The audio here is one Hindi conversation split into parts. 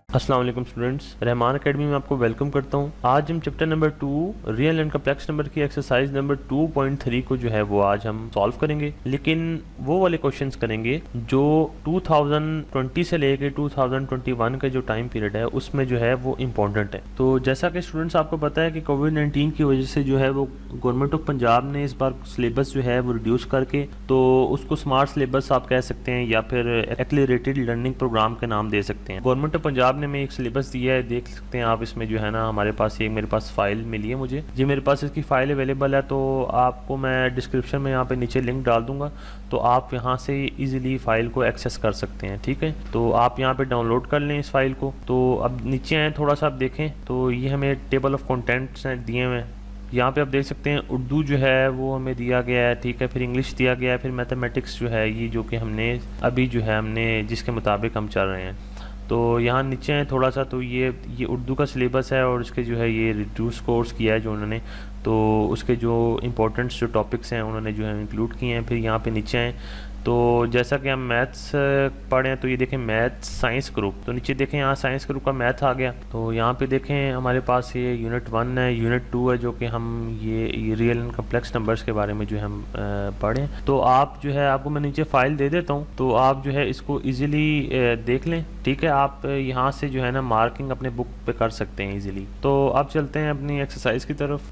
अस्सलाम वालेकुम स्टूडेंट्स, रहमान एकेडमी में आपको वेलकम करता हूं। आज हम chapter number 2 real and complex number की एक्सरसाइज नंबर 2.3 को जो है वो आज हम सॉल्व करेंगे, लेकिन वो वाले क्वेश्चंस करेंगे जो 2020 से लेके 2021 का जो टाइम पीरियड है उसमें जो है वो इम्पोर्टेंट है। तो जैसा कि स्टूडेंट्स आपको पता है कि कोविड-19 की वजह से जो है वो गवर्नमेंट ऑफ पंजाब ने इस बार सिलेबस जो है वो रिड्यूस करके, तो उसको स्मार्ट सिलेबस आप कह सकते हैं या फिर एक्सेलरेटेड लर्निंग प्रोग्राम के नाम दे सकते हैं। गवर्नमेंट ऑफ पंजाब ने में एक सिलेबस दिया है, देख सकते हैं आप। इसमें जो है ना हमारे पास एक मेरे पास फाइल मिली है मुझे, जी मेरे पास इसकी फ़ाइल अवेलेबल है, तो आपको मैं डिस्क्रिप्शन में यहाँ पे नीचे लिंक डाल दूंगा, तो आप यहाँ से इजीली फ़ाइल को एक्सेस कर सकते हैं। ठीक है, तो आप यहाँ पे डाउनलोड कर लें इस फाइल को। तो अब नीचे आए, थोड़ा सा आप देखें तो ये हमें टेबल ऑफ कंटेंट्स दिए हुए हैं। यहाँ पे आप देख सकते हैं उर्दू जो है वो हमें दिया गया है, ठीक है, फिर इंग्लिश दिया गया है, फिर मैथमेटिक्स जो है ये जो कि हमने अभी जो है हमने जिसके मुताबिक हम चल रहे हैं। तो यहाँ नीचे है थोड़ा सा, तो ये उर्दू का सिलेबस है और उसके जो है ये रिड्यूस कोर्स किया है जो उन्होंने, तो उसके जो इम्पोर्टेंट्स जो टॉपिक्स हैं उन्होंने जो है इंक्लूड किए हैं। फिर यहाँ पे नीचे हैं, तो जैसा कि हम मैथ्स पढ़े हैं, तो ये देखें मैथ्स साइंस ग्रुप, तो नीचे देखें यहाँ साइंस ग्रुप का मैथ आ गया। तो यहाँ पे देखें हमारे पास ये यूनिट 1 है, यूनिट 2 है, जो कि हम ये रियल एंड कम्प्लेक्स नंबर्स के बारे में जो है हम पढ़ें। तो आप जो है, आपको मैं नीचे फ़ाइल दे देता हूँ, तो आप जो है इसको ईज़िली देख लें। ठीक है, आप यहाँ से जो है ना मार्किंग अपने बुक पे कर सकते हैं ईज़िली। तो अब चलते हैं अपनी एक्सरसाइज की तरफ।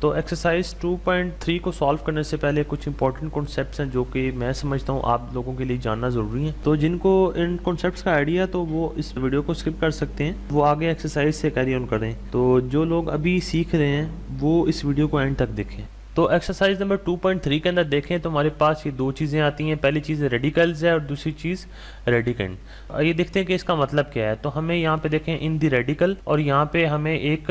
तो एक्सरसाइज 2.3 को सॉल्व करने से पहले कुछ इंपॉर्टेंट कॉन्सेप्ट्स हैं जो कि मैं समझता हूँ आप लोगों के लिए जानना ज़रूरी है। तो जिनको इन कॉन्सेप्ट्स का आइडिया, तो वो इस वीडियो को स्किप कर सकते हैं, वो आगे एक्सरसाइज से कैरी ऑन करें। तो जो लोग अभी सीख रहे हैं वो इस वीडियो को एंड तक देखें। तो एक्सरसाइज नंबर 2.3 के अंदर देखें तो हमारे पास ये दो चीज़ें आती हैं। पहली चीज़ रेडिकल्स है और दूसरी चीज़ रेडिकेंड। ये देखते हैं कि इसका मतलब क्या है। तो हमें यहाँ पे देखें इन दी रेडिकल, और यहाँ पे हमें एक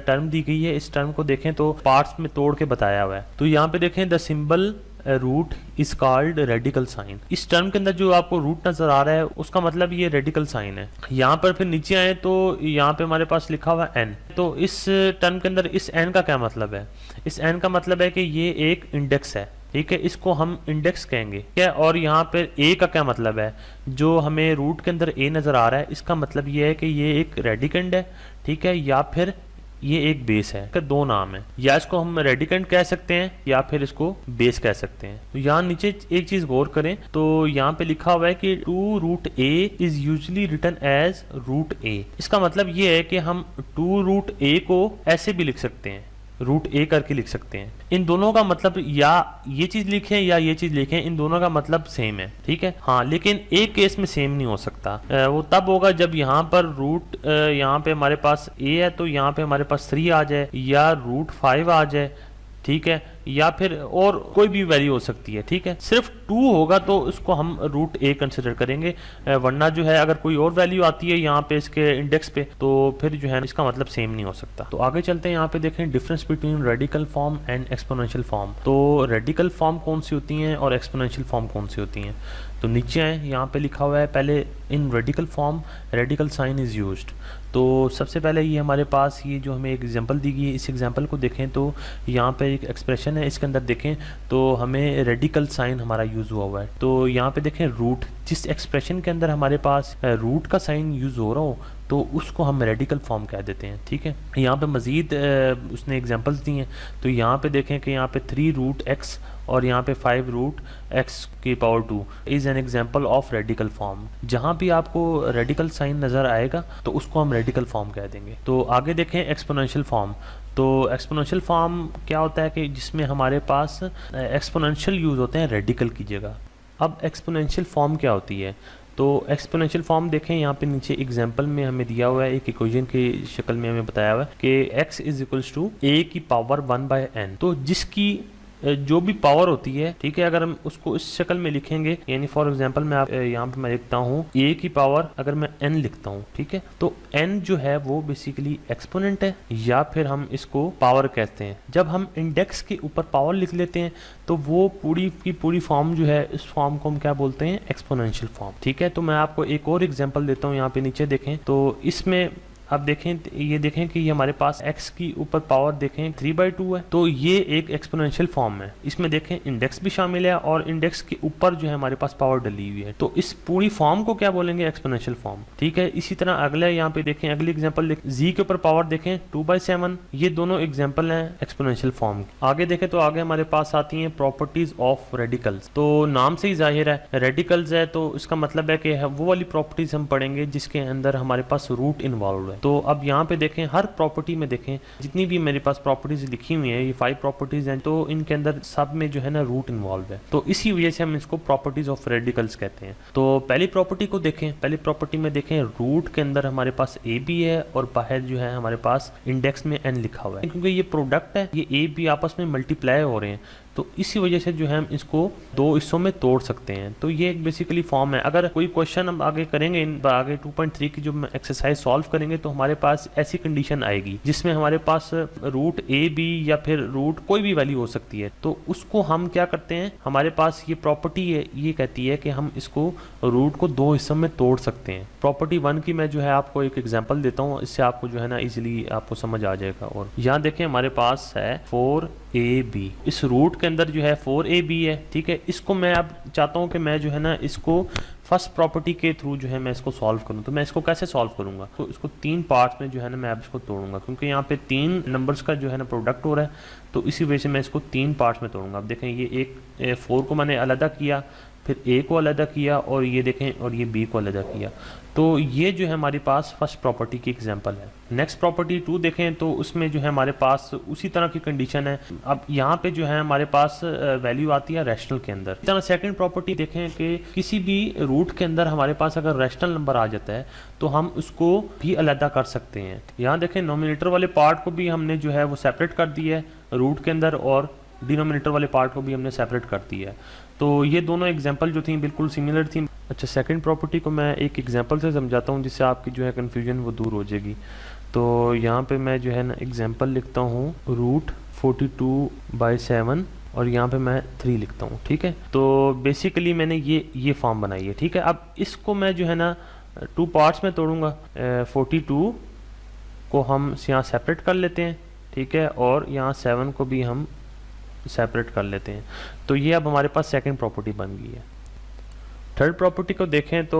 टर्म दी गई है। इस टर्म को देखें तो पार्ट्स में तोड़ के बताया हुआ है। तो यहाँ पे देखें the symbol root is called radical sign. इस टर्म के अंदर जो आपको रूट नजर आ रहा है उसका मतलब ये रेडिकल साइन है। यहाँ पर फिर नीचे आए तो यहाँ पे हमारे पास लिखा हुआ एन। तो इस टर्म के अंदर इस एन का क्या मतलब है? इस एन का मतलब है कि ये एक इंडेक्स है, ठीक है, इसको हम इंडेक्स कहेंगे, ठीक है। और यहाँ पे ए का क्या मतलब है? जो हमें रूट के अंदर ए नजर आ रहा है इसका मतलब ये है कि ये एक रेडिकेंड है, ठीक है, या फिर ये एक बेस है। इसका दो नाम है, या इसको हम रेडिकेंड कह सकते हैं या फिर इसको बेस कह सकते हैं। तो यहाँ नीचे एक चीज गौर करें, तो यहाँ पे लिखा हुआ है कि 2 root A is usually written as root A. इसका मतलब ये है कि हम 2 रूट ए को ऐसे भी लिख सकते हैं, रूट ए करके लिख सकते हैं। इन दोनों का मतलब या ये चीज लिखें या ये चीज लिखें, इन दोनों का मतलब सेम है, ठीक है। हाँ, लेकिन एक केस में सेम नहीं हो सकता। वो तब होगा जब यहाँ पर रूट यहाँ पे हमारे पास ए है तो यहाँ पे हमारे पास 3 आ जाए, या रूट 5 आ जाए, ठीक है, या फिर और कोई भी वैल्यू हो सकती है, ठीक है। सिर्फ 2 होगा तो इसको हम रूट ए कंसिडर करेंगे, वरना जो है अगर कोई और वैल्यू आती है यहाँ पे इसके इंडेक्स पे, तो फिर जो है इसका मतलब सेम नहीं हो सकता। तो आगे चलते हैं, यहाँ पे देखें difference between radical form and exponential form. तो रेडिकल फॉर्म कौन सी होती हैं और एक्सपोनेंशियल फॉर्म कौन सी होती हैं? तो नीचे आए, यहाँ पे लिखा हुआ है पहले in radical form radical sign is used. तो सबसे पहले ये हमारे पास ये जो हमें एक एग्जांपल दी गई है, इस एग्जांपल को देखें तो यहाँ पे एक एक्सप्रेशन है, इसके अंदर देखें तो हमें रेडिकल साइन हमारा यूज़ हुआ है। तो यहाँ पे देखें रूट, जिस एक्सप्रेशन के अंदर हमारे पास रूट का साइन यूज़ हो रहा हो तो उसको हम रेडिकल फॉर्म कह देते हैं, ठीक है। यहाँ पे मज़ीद उसने एग्जांपल्स दी हैं, तो यहाँ पे देखें कि यहाँ पे 3 रूट एक्स और यहाँ पे 5 रूट एक्स की power 2 is an example of radical form. जहाँ भी आपको रेडिकल साइन नज़र आएगा तो उसको हम रेडिकल फॉर्म कह देंगे। तो आगे देखें एक्सपोनेंशियल फॉर्म। तो एक्सपोनेंशियल फॉर्म क्या होता है कि जिसमें हमारे पास एक्सपोनेंशियल यूज़ होते हैं रेडिकल की जगह। अब एक्सपोनेंशियल फॉर्म क्या होती है? तो एक्सपोनेंशियल फॉर्म देखें, यहाँ पे नीचे एग्जांपल में हमें दिया हुआ है, एक इक्वेशन की शक्ल में हमें बताया हुआ है कि x is equals to a की पावर 1/n। तो जिसकी जो भी पावर होती है, ठीक है, अगर हम उसको इस शक्ल में लिखेंगे, यानी फॉर एग्जांपल मैं यहाँ पे मैं लिखता हूँ a की पावर, अगर मैं n लिखता हूँ, ठीक है, तो n जो है वो बेसिकली एक्सपोनेंट है, या फिर हम इसको पावर कहते हैं। जब हम इंडेक्स के ऊपर पावर लिख लेते हैं तो वो पूरी की पूरी फॉर्म जो है, इस फॉर्म को हम क्या बोलते हैं? एक्सपोनेंशियल फॉर्म, ठीक है। तो मैं आपको एक और एग्जाम्पल देता हूँ, यहाँ पे नीचे देखें तो इसमें अब देखें, ये देखें कि ये हमारे पास x की ऊपर पावर देखें 3/2 है, तो ये एक एक्सपोनेंशियल फॉर्म है। इसमें देखें इंडेक्स भी शामिल है और इंडेक्स के ऊपर जो है हमारे पास पावर डली हुई है, तो इस पूरी फॉर्म को क्या बोलेंगे, एक्सपोनेंशियल फॉर्म। ठीक है, इसी तरह अगले यहाँ पे देखें, अगली एग्जांपल देखें, z के ऊपर पावर देखें 2/7, ये दोनों एग्जांपल हैं एक्सपोनेंशियल फॉर्म। आगे देखें तो आगे हमारे पास आती हैं प्रॉपर्टीज ऑफ रेडिकल्स। तो नाम से ही जाहिर है रेडिकल्स है, तो इसका मतलब है कि वो वाली प्रॉपर्टीज हम पढ़ेंगे जिसके अंदर हमारे पास रूट इन्वॉल्व है। तो अब यहाँ पे देखें, हर प्रॉपर्टी में देखें, जितनी भी मेरे पास प्रॉपर्टीज लिखी हुई हैं, ये 5 प्रॉपर्टीज हैं, तो इनके अंदर सब में जो है ना रूट इन्वॉल्व है, तो इसी वजह से हम इसको प्रॉपर्टीज ऑफ रेडिकल्स कहते हैं। तो पहली प्रॉपर्टी को देखें, पहली प्रॉपर्टी में देखें रूट के अंदर हमारे पास ए बी है और बाहर जो है हमारे पास इंडेक्स में एन लिखा हुआ है, क्योंकि ये प्रोडक्ट है, ये ए बी आपस में मल्टीप्लाई हो रहे हैं, तो इसी वजह से जो है हम इसको दो हिस्सों में तोड़ सकते हैं। तो ये एक बेसिकली फॉर्म है। अगर कोई क्वेश्चन हम आगे करेंगे, आगे 2.3 की जो एक्सरसाइज सॉल्व करेंगे, तो हमारे पास ऐसी कंडीशन आएगी जिसमें हमारे पास रूट ए बी या फिर रूट कोई भी वैल्यू हो सकती है, तो उसको हम क्या करते हैं, हमारे पास ये प्रॉपर्टी है, ये कहती है कि हम इसको रूट को दो हिस्सों में तोड़ सकते हैं। प्रॉपर्टी 1 की मैं जो है आपको एक एग्जांपल देता हूँ, इससे आपको जो है ना इजीली आपको समझ आ जाएगा। और यहाँ देखें हमारे पास है 4ab, इस रूट के अंदर जो है 4ab है। ठीक है, इसको मैं अब चाहता हूँ कि मैं जो है ना इसको फर्स्ट प्रॉपर्टी के थ्रू जो है मैं इसको सॉल्व करूँ। तो मैं इसको कैसे सॉल्व करूँगा, तो इसको 3 पार्ट्स में जो है ना मैं अब इसको तोड़ूंगा, क्योंकि यहाँ पे 3 नंबर्स का जो है ना प्रोडक्ट हो रहा है, तो इसी वजह से मैं इसको 3 पार्ट्स में तोड़ूंगा। अब देखें, ये एक 4 को मैंने अलग किया, फिर ए को अलग किया, और ये देखें और ये बी को अलग किया। तो ये जो है हमारे पास फर्स्ट प्रॉपर्टी की एग्जांपल है। नेक्स्ट प्रॉपर्टी 2 देखें, तो उसमें जो है हमारे पास उसी तरह की कंडीशन है। अब यहाँ पे जो है हमारे पास वैल्यू आती है रैशनल के अंदर। इस तरह सेकंड प्रॉपर्टी देखें कि किसी भी रूट के अंदर हमारे पास अगर रैशनल नंबर आ जाता है तो हम उसको भी अलग कर सकते हैं। यहाँ देखें, नोमिनेटर वाले पार्ट को भी हमने जो है वो सेपरेट कर दिया है रूट के अंदर, और डिनोमिनेटर वाले पार्ट को भी हमने सेपरेट कर दिया है। तो ये दोनों एग्जांपल जो थी बिल्कुल सिमिलर थी। अच्छा, सेकंड प्रॉपर्टी को मैं एक एग्जांपल से समझाता हूँ जिससे आपकी जो है कन्फ्यूजन वो दूर हो जाएगी। तो यहाँ पे मैं जो है ना एग्जांपल लिखता हूँ रूट 42/7 और यहाँ पे मैं 3 लिखता हूँ। ठीक है, तो बेसिकली मैंने ये फॉर्म बनाई है। ठीक है, अब इसको मैं जो है ना 2 पार्ट्स में तोड़ूंगा। 42 को हम यहाँ सेपरेट कर लेते हैं, ठीक है, और यहाँ 7 को भी हम सेपरेट कर लेते हैं। तो ये अब हमारे पास सेकंड प्रॉपर्टी बन गई है। थर्ड प्रॉपर्टी को देखें तो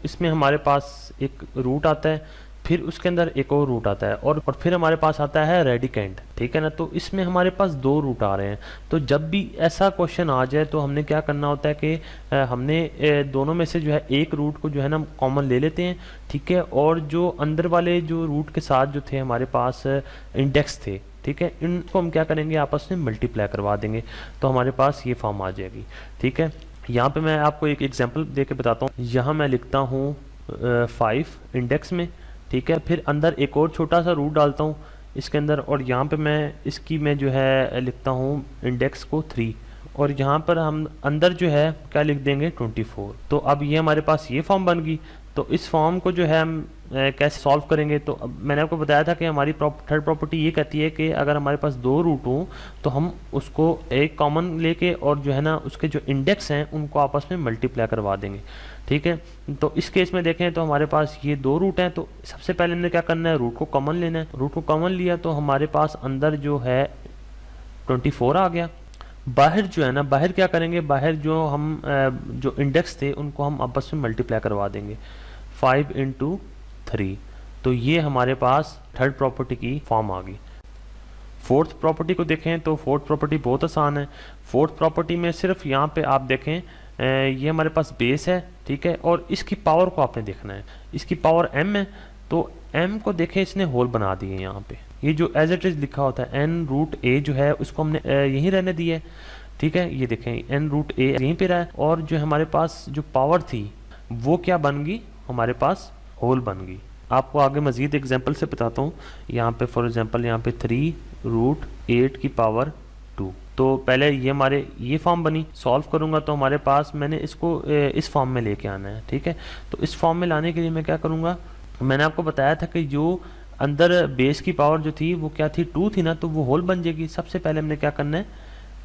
इसमें हमारे पास एक रूट आता है, फिर उसके अंदर एक और रूट आता है, और फिर हमारे पास आता है रेडिकेंड। ठीक है ना, तो इसमें हमारे पास 2 रूट आ रहे हैं। तो जब भी ऐसा क्वेश्चन आ जाए तो हमने क्या करना होता है कि हमने दोनों में से जो है एक रूट को जो है ना कॉमन ले लेते हैं। ठीक है, और जो अंदर वाले जो रूट के साथ जो थे हमारे पास इंडेक्स थे, ठीक है, इनको हम क्या करेंगे, आपस में मल्टीप्लाई करवा देंगे, तो हमारे पास ये फॉर्म आ जाएगी। ठीक है, यहाँ पे मैं आपको एक एग्जांपल दे के बताता हूँ। यहाँ मैं लिखता हूँ 5 इंडेक्स में, ठीक है, फिर अंदर एक और छोटा सा रूट डालता हूँ इसके अंदर, और यहाँ पे मैं जो है लिखता हूँ इंडेक्स को 3, और यहाँ पर हम अंदर जो है क्या लिख देंगे 24। तो अब ये हमारे पास ये फॉर्म बन गई। तो इस फॉर्म को जो है हम कैसे सॉल्व करेंगे, तो अब मैंने आपको बताया था कि हमारी थर्ड प्रॉपर्टी ये कहती है कि अगर हमारे पास 2 रूट हों तो हम उसको एक कॉमन लेके और जो है ना उसके जो इंडेक्स हैं उनको आपस में मल्टीप्लाई करवा देंगे। ठीक है, तो इस केस में देखें तो हमारे पास ये 2 रूट हैं, तो सबसे पहले हमने क्या करना है, रूट को कॉमन लेना है। रूट को कॉमन लिया तो हमारे पास अंदर जो है 24 आ गया। बाहर जो है ना, बाहर क्या करेंगे, बाहर जो हम जो इंडेक्स थे उनको हम आपस में मल्टीप्लाई करवा देंगे 5 × 3। तो ये हमारे पास थर्ड प्रॉपर्टी की फॉर्म आ गई। फोर्थ प्रॉपर्टी को देखें तो फोर्थ प्रॉपर्टी बहुत आसान है। फोर्थ प्रॉपर्टी में सिर्फ यहाँ पे आप देखें ये हमारे पास बेस है, ठीक है, और इसकी पावर को आपने देखना है। इसकी पावर m है, तो m को देखें इसने होल बना दिए यहाँ पे। ये जो एज इट इज लिखा होता है n√a जो है उसको हमने यहीं रहने दिया है। ठीक है, ये देखें n√a यहीं पे रहा है, और जो हमारे पास जो पावर थी वो क्या बन गई, हमारे पास होल बन गई। आपको आगे मजीद एग्जांपल से बताता हूँ। यहाँ पे फॉर एग्जांपल यहाँ पे 3√8 की पावर 2। तो पहले ये हमारे ये फॉर्म बनी, सॉल्व करूँगा तो हमारे पास मैंने इसको इस फॉर्म में लेके आना है। ठीक है, तो इस फॉर्म में लाने के लिए मैं क्या करूँगा, मैंने आपको बताया था कि जो अंदर बेस की पावर जो थी वो क्या थी, 2 थी ना, तो वो होल बन जाएगी। सबसे पहले हमने क्या करना है,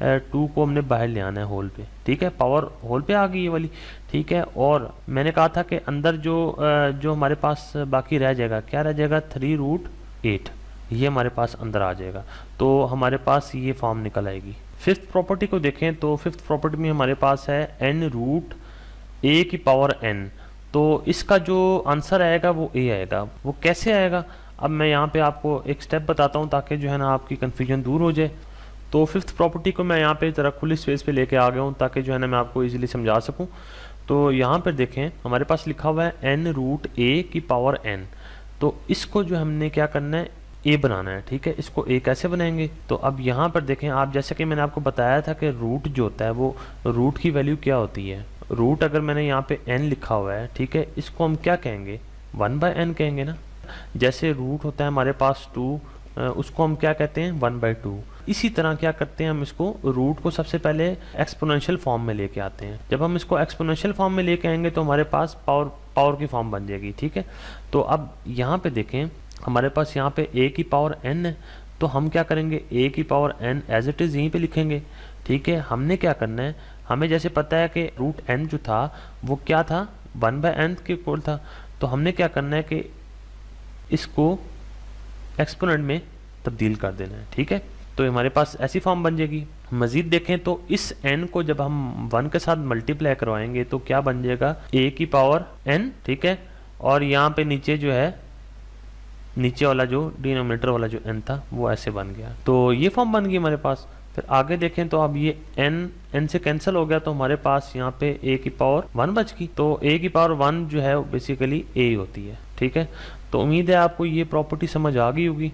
2 को हमने बाहर ले आना है होल पे, ठीक है, पावर होल पे आ गई ये वाली, ठीक है। और मैंने कहा था कि अंदर जो हमारे पास बाकी रह जाएगा, क्या रह जाएगा, 3√8, ये हमारे पास अंदर आ जाएगा, तो हमारे पास ये फॉर्म निकल आएगी। फिफ्थ प्रॉपर्टी को देखें तो फिफ्थ प्रॉपर्टी में हमारे पास है n√a⁴n, तो इसका जो आंसर आएगा वो a आएगा। वो कैसे आएगा, अब मैं यहाँ पे आपको एक स्टेप बताता हूँ ताकि जो है ना आपकी कन्फ्यूजन दूर हो जाए। तो फिफ्थ प्रॉपर्टी को मैं यहाँ पे ज़रा खुली स्पेस पे लेके आ गया हूँ ताकि जो है ना मैं आपको इजीली समझा सकूँ। तो यहाँ पर देखें हमारे पास लिखा हुआ है n√a⁴n, तो इसको जो हमने क्या करना है, a बनाना है, ठीक है। इसको a कैसे बनाएंगे, तो अब यहाँ पर देखें आप, जैसे कि मैंने आपको बताया था कि रूट जो होता है वो रूट की वैल्यू क्या होती है। रूट अगर मैंने यहाँ पे n लिखा हुआ है, ठीक है, इसको हम क्या कहेंगे, 1/n कहेंगे ना। जैसे रूट होता है हमारे पास 2, उसको हम क्या कहते हैं, 1/2। इसी तरह क्या करते हैं, हम इसको रूट को सबसे पहले एक्सपोनेंशियल फॉर्म में लेके आते हैं। जब हम इसको एक्सपोनेंशियल फॉर्म में लेके आएंगे तो हमारे पास पावर की फॉर्म बन जाएगी, ठीक है। तो अब यहाँ पे देखें हमारे पास यहाँ पे a⁴n है, तो हम क्या करेंगे, a⁴n एज इट इज़ यहीं पे लिखेंगे, ठीक है। हमने क्या करना है, हमें जैसे पता है कि √n जो था वो क्या था, 1/n के इक्वल था, तो हमने क्या करना है कि इसको एक्सपोनेंट में तब्दील कर देना है, ठीक है। तो हमारे पास ऐसी फॉर्म बन जाएगी। मजीद देखें तो इस n को जब हम 1 के साथ मल्टीप्लाई करवाएंगे तो क्या बन जाएगा, a⁴n, ठीक है। और यहाँ पे नीचे जो है, नीचे वाला जो डिनोमिनेटर वाला जो n था वो ऐसे बन गया, तो ये फॉर्म बन गई हमारे पास। फिर आगे देखें तो अब ये n से कैंसिल हो गया, तो हमारे पास यहाँ पे a⁴1 बच गई। तो a⁴1 जो है बेसिकली a होती है, ठीक है। तो उम्मीद है आपको ये प्रॉपर्टी समझ आ गई होगी।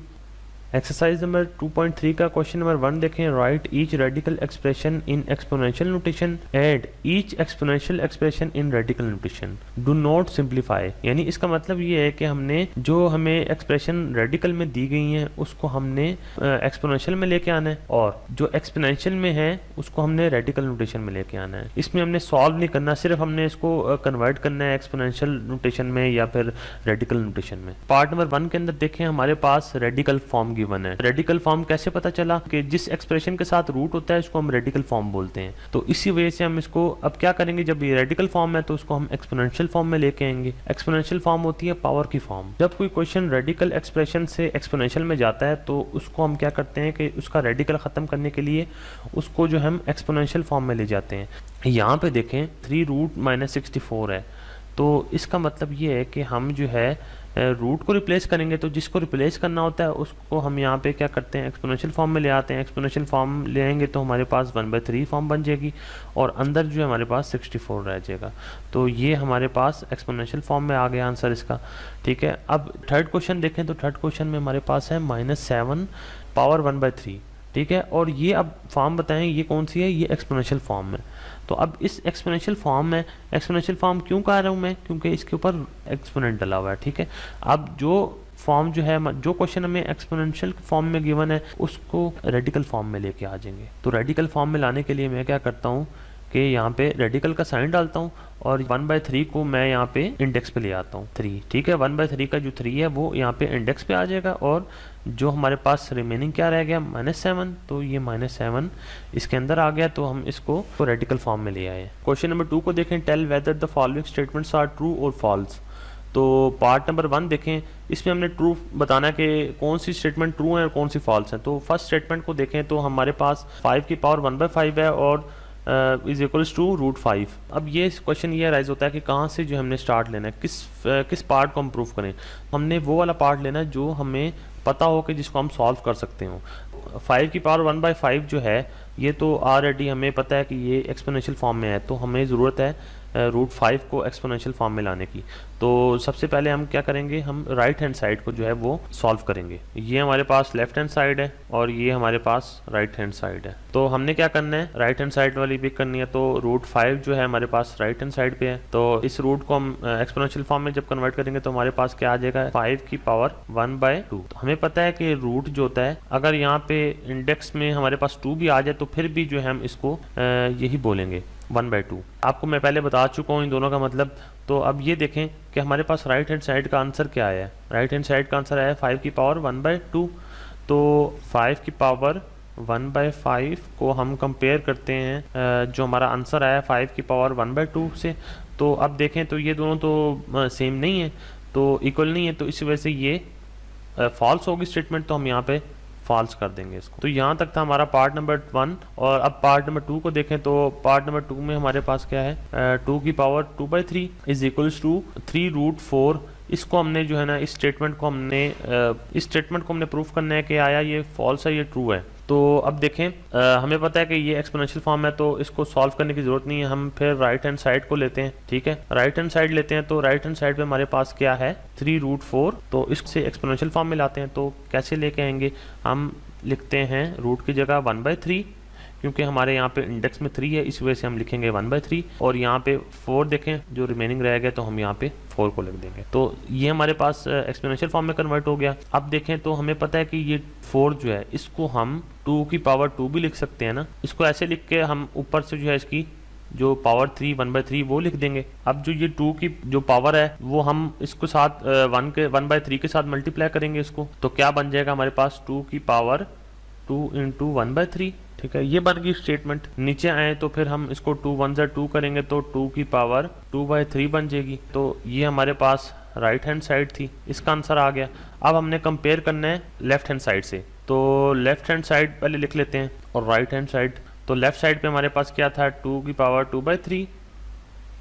एक्सरसाइज नंबर 2.3 का क्वेश्चन नंबर 1 देखें, right each radical expression in exponential notation, add each exponential expression in radical notation, do not simplify. यानी इसका मतलब ये है कि हमने जो हमें एक्सप्रेशन रेडिकल में दी गई हैं उसको हमने एक्सपोनेंशियल में लेके आना है, और जो एक्सपोनेंशियल में है उसको हमने रेडिकल नोटेशन में लेके आना है। इसमें हमने सॉल्व नहीं करना, सिर्फ हमने इसको कन्वर्ट करना है एक्सपोनेंशियल नोटेशन में या फिर रेडिकल नोटेशन में। पार्ट नंबर 1 के अंदर देखें हमारे पास रेडिकल फॉर्म गिवन है। रेडिकल फॉर्म कैसे पता चला कि जिस एक्सप्रेशन के साथ रूट होता है उसको हम रेडिकल फॉर्म बोलते हैं, तो इसी वजह से हम इसको अब क्या करेंगे, जब ये रेडिकल फॉर्म है तो उसको हम एक्सपोनेंशियल फॉर्म में लेके आएंगे। एक्सपोनेंशियल फॉर्म होती है पावर की फॉर्म। जब कोई क्वेश्चन रेडिकल एक्सप्रेशन से एक्सपोनेंशियल में जाता है तो उसको हम क्या करते हैं कि उसका रेडिकल खत्म करने के लिए उसको जो हम एक्सपोनेंशियल फॉर्म में ले जाते हैं। यहाँ पे देखें 3√-64 है, तो इसका मतलब ये है कि हम जो है रूट को रिप्लेस करेंगे, तो जिसको रिप्लेस करना होता है उसको हम यहाँ पे क्या करते हैं, एक्सपोनेंशियल फॉर्म में ले आते हैं। एक्सपोनेंशियल फॉर्म ले आएंगे तो हमारे पास 1/3 फॉर्म बन जाएगी और अंदर जो है हमारे पास 64 रह जाएगा। तो ये हमारे पास एक्सपोनेंशियल फॉर्म में आ गया आंसर इसका, ठीक है। अब थर्ड क्वेश्चन देखें तो थर्ड क्वेश्चन में हमारे पास है -7 पावर 1/3, ठीक है। और ये अब फॉर्म बताएं ये कौन सी है, ये एक्सपोनेंशियल फॉर्म है। तो अब इस एक्सपोनेंशियल फॉर्म में, एक्सपोनेंशियल फॉर्म क्यों कह रहा हूँ मैं, क्योंकि इसके ऊपर एक्सपोनेंट डला हुआ है, ठीक है। अब जो फॉर्म जो है, जो क्वेश्चन हमें एक्सपोनेंशियल फॉर्म में गिवन है उसको रेडिकल फॉर्म में लेके आ जाएंगे। तो रेडिकल फॉर्म में लाने के लिए मैं क्या करता हूँ कि यहाँ पे रेडिकल का साइन डालता हूँ और 1/3 को मैं यहाँ पे इंडेक्स पे ले आता हूँ 3, ठीक है। 1/3 का जो 3 है वो यहाँ पे इंडेक्स पे आ जाएगा और जो हमारे पास रिमेनिंग क्या रह गया, -7, तो ये -7 इसके अंदर आ गया, तो हम इसको रेडिकल फॉर्म में ले आए। क्वेश्चन नंबर 2 को देखें, tell whether the following statements are true और फॉल्स। तो पार्ट नंबर 1 देखें, इसमें हमने ट्रू बताना है कि कौन सी स्टेटमेंट ट्रू है और कौन सी फॉल्स है। तो फर्स्ट स्टेटमेंट को देखें तो हमारे पास 5 की पावर 1/5 है और इज इक्वल्स टू √5। अब ये क्वेश्चन ये राइज होता है कि कहाँ से जो हमने स्टार्ट लेना है, किस पार्ट को हम प्रूव करें। हमने वो वाला पार्ट लेना है जो हमें पता हो कि जिसको हम सॉल्व कर सकते हो। 5 की पावर 1/5 जो है ये तो ऑलरेडी हमें पता है कि ये एक्सपोनेंशियल फॉर्म में है, तो हमें ज़रूरत है √5 को एक्सपोनेंशियल फॉर्म में लाने की। तो सबसे पहले हम क्या करेंगे, हम राइट हैंड साइड को जो है वो सॉल्व करेंगे। ये हमारे पास लेफ्ट हैंड साइड है और ये हमारे पास राइट हैंड साइड है। तो हमने क्या करना है, राइट हैंड साइड वाली पिक करनी है। तो √5 जो है हमारे पास राइट हैंड साइड पे है, तो इस रूट को हम एक्सपोनेंशियल फॉर्म में जब कन्वर्ट करेंगे तो हमारे पास क्या आ जाएगा, 5 की पावर 1/2। तो हमें पता है कि रूट जो होता है, अगर यहाँ पे इंडेक्स में हमारे पास 2 भी आ जाए तो फिर भी जो है हम इसको यही बोलेंगे 1/2। आपको मैं पहले बता चुका हूँ इन दोनों का मतलब। तो अब ये देखें कि हमारे पास राइट हैंड साइड का आंसर क्या है। राइट हैंड साइड का आंसर आया 5 की पावर 1/2। तो 5 की पावर 1/5 को हम कंपेयर करते हैं जो हमारा आंसर आया 5 की पावर 1/2 से। तो अब देखें तो ये दोनों तो सेम नहीं है, तो इक्वल नहीं है, तो इस वजह से ये फॉल्स होगी स्टेटमेंट, तो हम यहाँ पे फॉल्स कर देंगे इसको। तो यहाँ तक था हमारा पार्ट नंबर 1। और अब पार्ट नंबर 2 को देखें तो पार्ट नंबर 2 में हमारे पास क्या है, 2 की पावर 2/3 इज इक्वल्स टू 3√4। इसको हमने जो है ना इस स्टेटमेंट को हमने प्रूफ करना है कि आया ये फॉल्स है, ये ट्रू है। तो अब देखें हमें पता है कि ये एक्सपोनेंशियल फॉर्म है, तो इसको सॉल्व करने की ज़रूरत नहीं है। हम फिर राइट हैंड साइड को लेते हैं, ठीक है, राइट हैंड साइड लेते हैं। तो राइट हैंड साइड पे हमारे पास क्या है, 3√4। तो इससे एक्सपोनेंशियल फॉर्म में लाते हैं, तो कैसे लेके आएंगे, हम लिखते हैं रूट की जगह 1/3, क्योंकि हमारे यहाँ पे इंडेक्स में 3 है, इस वजह से हम लिखेंगे 1/3। और यहाँ पे 4 देखें जो रिमेनिंग रह गया, तो हम यहाँ पे 4 को लिख देंगे। तो ये हमारे पास एक्सपोनेंशियल फॉर्म में कन्वर्ट हो गया। अब देखें तो हमें पता है कि ये 4 जो है इसको हम 2 की पावर 2 भी लिख सकते हैं ना। इसको ऐसे लिख के हम ऊपर से जो है इसकी जो पावर 3 1/3 वो लिख देंगे। अब जो ये 2 की जो पावर है वो हम इसको साथ 1/3 के साथ मल्टीप्लाई करेंगे इसको, तो क्या बन जाएगा हमारे पास 2 की पावर 2 × 1/3। ठीक है, ये बन गई स्टेटमेंट। नीचे आए तो फिर हम इसको 2 1 2 करेंगे, तो 2 की पावर 2/3 बन जाएगी। तो ये हमारे पास राइट हैंड साइड थी, इसका आंसर आ गया। अब हमने कंपेयर करना है लेफ्ट हैंड साइड से, तो लेफ्ट हैंड साइड पहले लिख लेते हैं और राइट हैंड साइड। तो लेफ्ट साइड पे हमारे पास क्या था, 2 की पावर 2/3,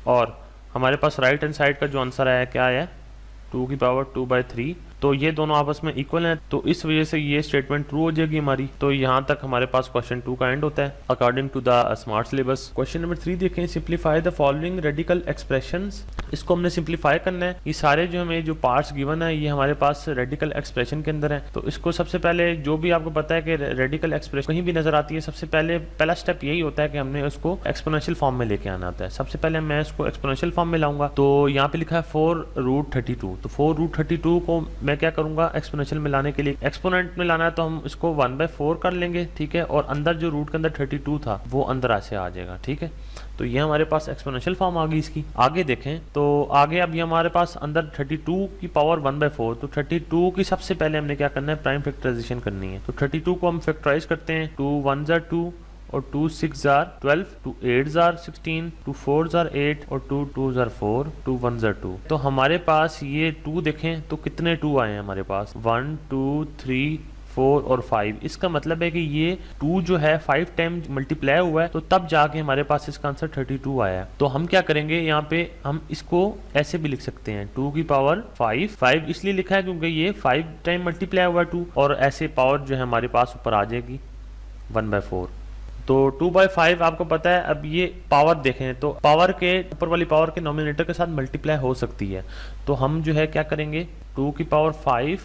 और हमारे पास राइट हैंड साइड का जो आंसर आया क्या आया, 2 की पावर 2/3। तो ये दोनों आपस में इक्वल हैं, तो इस वजह से ये स्टेटमेंट ट्रू हो जाएगी हमारी। तो यहाँ तक हमारे पास क्वेश्चन 2 का एंड होता है according to the smart syllabus. Question number 3 देखें, simplify the following radical expressions. इसको हमने सिंप्लीफाई करना है। ये सारे जो हमें जो पार्ट्स गिवन है ये हमारे पास रेडिकल एक्सप्रेशन के अंदर है। तो इसको सबसे पहले जो भी आपको पता है कि रेडिकल एक्सप्रेशन कहीं भी नजर आती है, सबसे पहला स्टेप यही होता है कि हमने उसको एक्सपोनेंशियल फॉर्म में लेके आना होता है। सबसे पहले मैं इसको एक्सपोनेंशियल फॉर्म में लाऊंगा। तो यहाँ पे लिखा है 4√32। तो 4√32 को मैं क्या करूंगा, एक्सपोनेंशियल में लाने के लिए एक्सपोनेंट में लाना है, तो हम इसको 1/4 कर लेंगे, ठीक है। और अंदर जो रूट के अंदर 32 था वो अंदर ऐसे आ जाएगा, ठीक है। तो ये हमारे पास एक्सपोनेंशियल फॉर्म आ गई इसकी। आगे देखें तो आगे अब ये हमारे पास अंदर 32 की पावर 1/4। तो 32 की सबसे पहले हमने क्या करना है, प्राइम फैक्टराइजेशन करनी है। तो 32 को हम फैक्टराइज करते हैं, 2 1 2 और 2 6 12, 2 8 16, 2 4 8 और 2 2 4, 2 1 2। तो हमारे पास ये 2 देखें तो कितने 2 आए हैं हमारे पास, 1 2 3 4 और 5। इसका मतलब है कि ये 2 जो है 5 टाइम मल्टीप्लाई हुआ है, तो तब जाके हमारे पास इसका आंसर 32 आया है। तो हम क्या करेंगे, यहाँ पे हम इसको ऐसे भी लिख सकते हैं, 2 की पावर 5 इसलिए लिखा है क्योंकि ये 5 टाइम मल्टीप्लाई हुआ है 2, और ऐसे पावर जो है हमारे पास ऊपर आ जाएगी 1/4। तो 2/5 आपको पता है। अब ये पावर देखें तो पावर के ऊपर वाली पावर के नोमिनेटर के साथ मल्टीप्लाई हो सकती है। तो हम जो है क्या करेंगे, 2 की पावर 5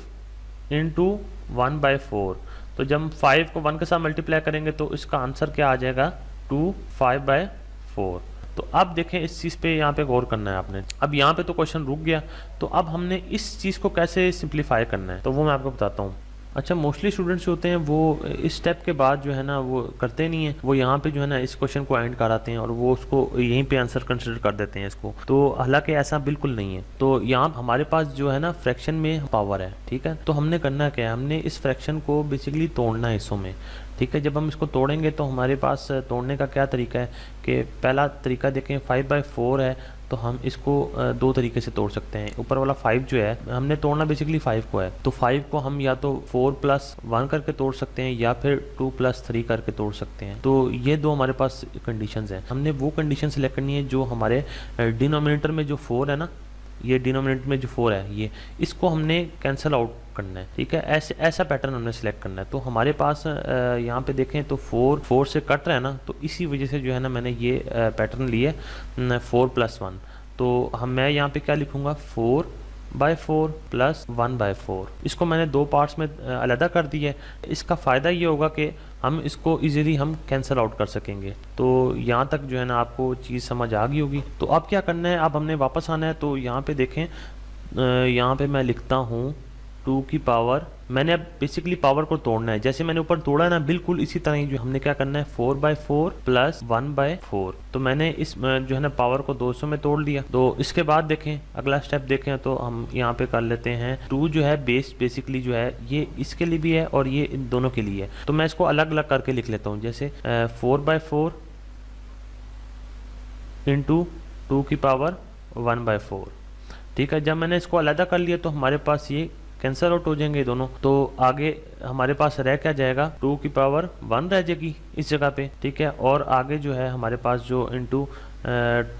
× 1/4। तो जब 5 को 1 के साथ मल्टीप्लाई करेंगे तो इसका आंसर क्या आ जाएगा, 2 5/4। तो अब देखें इस चीज़ पे यहाँ पे गौर करना है आपने। अब यहाँ पे तो क्वेश्चन रुक गया, तो अब हमने इस चीज़ को कैसे सिंप्लीफाई करना है तो वो मैं आपको बताता हूँ। अच्छा, मोस्टली स्टूडेंट्स जो होते हैं वो इस स्टेप के बाद जो है ना वो करते नहीं है, वो यहाँ पे जो है ना इस क्वेश्चन को एंड कराते हैं और वो उसको यहीं पे आंसर कंसिडर कर देते हैं इसको। तो हालांकि ऐसा बिल्कुल नहीं है। तो यहाँ हमारे पास जो है ना फ्रैक्शन में पावर है, ठीक है। तो हमने करना क्या है, हमने इस फ्रैक्शन को बेसिकली तोड़ना है हिस्सों में, ठीक है। जब हम इसको तोड़ेंगे तो हमारे पास तोड़ने का क्या तरीका है कि पहला तरीका देखें 5/4 है, तो हम इसको 2 तरीके से तोड़ सकते हैं। ऊपर वाला 5 जो है हमने तोड़ना बेसिकली 5 को है, तो 5 को हम या तो 4 + 1 करके तोड़ सकते हैं या फिर 2 + 3 करके तोड़ सकते हैं। तो ये 2 हमारे पास कंडीशंस हैं। हमने वो कंडीशन सेलेक्ट करनी है जो हमारे डिनोमिनेटर में जो 4 है ना, ये डिनोमिनेटर में जो 4 है ये इसको हमने कैंसिल आउट करना है, ठीक है। ऐसा पैटर्न हमने सेलेक्ट करना है। तो हमारे पास यहाँ पे देखें तो 4 से कट रहा है ना, तो इसी वजह से जो है ना मैंने ये पैटर्न लिए 4 + 1। तो मैं यहाँ पे क्या लिखूँगा, 4/4 + 1/4। इसको मैंने 2 पार्ट्स में अलग कर दिया है। इसका फ़ायदा ये होगा कि हम इसको इजीली हम कैंसिल आउट कर सकेंगे। तो यहाँ तक जो है ना आपको चीज़ समझ आ गई होगी। तो अब क्या करना है, अब हमने वापस आना है। तो यहाँ पे देखें, यहाँ पे मैं लिखता हूँ 2 की पावर, मैंने अब बेसिकली पावर को तोड़ना है, जैसे मैंने ऊपर तोड़ा ना बिल्कुल इसी तरह ही जो हमने क्या करना है 4/4 प्लस 1/4। तो मैंने इस जो है ना पावर को 200 में तोड़ लिया। तो इसके बाद देखें अगला स्टेप देखें तो हम यहाँ पे कर लेते हैं 2 जो है बेसिकली जो है ये इसके लिए भी है और ये इन दोनों के लिए है। तो मैं इसको अलग अलग करके लिख लेता हूँ, जैसे 4/4 इंटू 2 की पावर 1/4। ठीक है, जब मैंने इसको अलग कर लिया तो हमारे पास ये कैंसिल आउट हो जाएंगे दोनों। तो आगे हमारे पास रह क्या जाएगा 2 की पावर 1 रह जाएगी इस जगह पे। ठीक है, और आगे जो है हमारे पास जो इंटू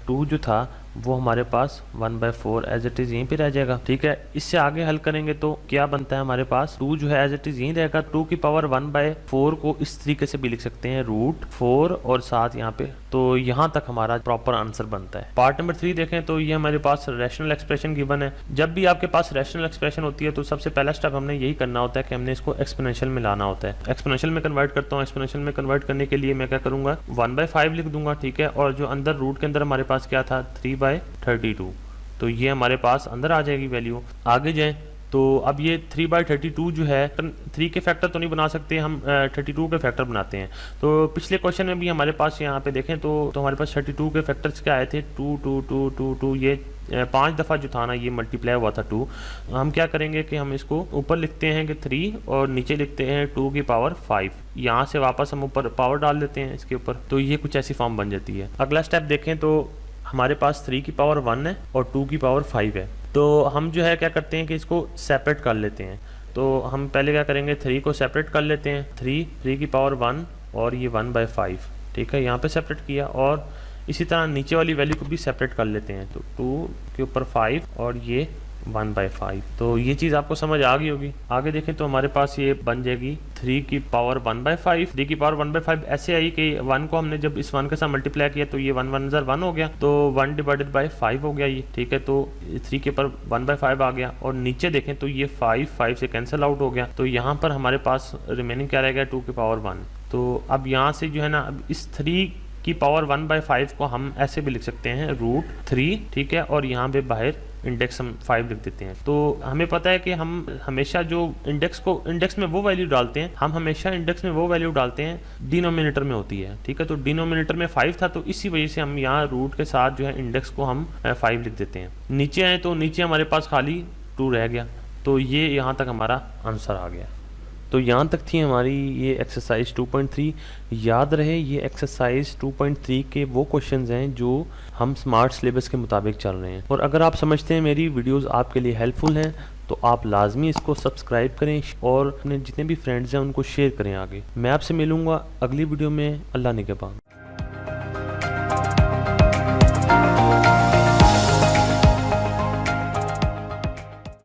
2 जो था वो हमारे पास 1/4 एज इट इज़ यहीं पे रह जाएगा। ठीक है, इससे आगे हल करेंगे तो क्या बनता है हमारे पास 2 जो है एज इट इज़ यहीं रहेगा। 2 की पावर 1/4 को इस तरीके से भी लिख सकते हैं √4 और साथ यहाँ पे। तो यहाँ तक हमारा प्रॉपर आंसर बनता है। पार्ट नंबर 3 देखें तो ये हमारे पास रैशनल एक्सप्रेशन गिवन है। जब भी आपके पास रैशनल एक्सप्रेशन होती है तो सबसे पहला स्टेप हमने यही करना होता है कि हमने इसको एक्सपोनेंशियल में लाना होता है। एक्सपोनेंशियल में कन्वर्ट करता हूँ। एक्सपोनेंशियल में कन्वर्ट करने के लिए मैं क्या करूँगा 1/5 लिख दूंगा। ठीक है, और जो अंदर रूट के अंदर हमारे पास क्या था 3/32, तो ये हमारे पास अंदर आ जाएगी वैल्यू। आगे जाएं तो अब ये 3/32 जो है 3 के फैक्टर तो नहीं बना सकते हम, 32 के फैक्टर बनाते हैं। तो पिछले क्वेश्चन में भी हमारे पास यहाँ पे देखें तो हमारे पास 32 के फैक्टर्स क्या आए थे 2 2 2 2 2। ये 5 दफ़ा जो था ना ये मल्टीप्लाई हुआ था 2। हम क्या करेंगे कि हम इसको ऊपर लिखते हैं कि 3 और नीचे लिखते हैं 2 की पावर 5। यहाँ से वापस हम ऊपर पावर डाल देते हैं इसके ऊपर, तो ये कुछ ऐसी फॉर्म बन जाती है। अगला स्टेप देखें तो हमारे पास 3 की पावर 1 है और 2 की पावर 5 है। तो हम जो है क्या करते हैं कि इसको सेपरेट कर लेते हैं। तो हम पहले क्या करेंगे 3 को सेपरेट कर लेते हैं। 3 की पावर 1 और ये 1/5। ठीक है, यहाँ पे सेपरेट किया और इसी तरह नीचे वाली वैल्यू को भी सेपरेट कर लेते हैं। तो 2 के ऊपर 5 और ये 1/5। तो ये चीज़ आपको समझ आ गई होगी। आगे देखें तो हमारे पास ये बन जाएगी 3 की पावर 1/5। 3 की पावर 1/5 ऐसे आई कि 1 को हमने जब इस 1 के साथ मल्टीप्लाई किया तो ये 1 1 1 हो गया, तो 1/5 हो गया ये। ठीक है, तो 3 के ऊपर 1/5 आ गया और नीचे देखें तो ये 5 से कैंसिल आउट हो गया। तो यहाँ पर हमारे पास रिमेनिंग क्या रह गया 2 की पावर 1। तो अब यहाँ से जो है ना अब इस 3 की पावर 1/5 को हम ऐसे भी लिख सकते हैं √3। ठीक है, और यहाँ पे बाहर इंडेक्स हम 5 लिख देते हैं। तो हमें पता है कि हम हमेशा जो इंडेक्स में वो वैल्यू डालते हैं, हम हमेशा इंडेक्स में वो वैल्यू डालते हैं डिनोमिनेटर में होती है। ठीक है, तो डिनोमिनेटर में 5 था तो इसी वजह से हम यहाँ रूट के साथ जो है इंडेक्स को हम 5 लिख देते हैं। नीचे आए तो नीचे हमारे पास खाली 2 रह गया। तो ये यहाँ तक हमारा आंसर आ गया। तो यहाँ तक थी हमारी ये एक्सरसाइज 2.3। याद रहे ये एक्सरसाइज 2.3 के वो क्वेश्चंस हैं जो हम स्मार्ट सिलेबस के मुताबिक चल रहे हैं। और अगर आप समझते हैं मेरी वीडियोस आपके लिए हेल्पफुल हैं तो आप लाजमी इसको सब्सक्राइब करें और अपने जितने भी फ्रेंड्स हैं उनको शेयर करें आगे। मैं आपसे मिलूँगा अगली वीडियो में। अल्लाह निगहबान।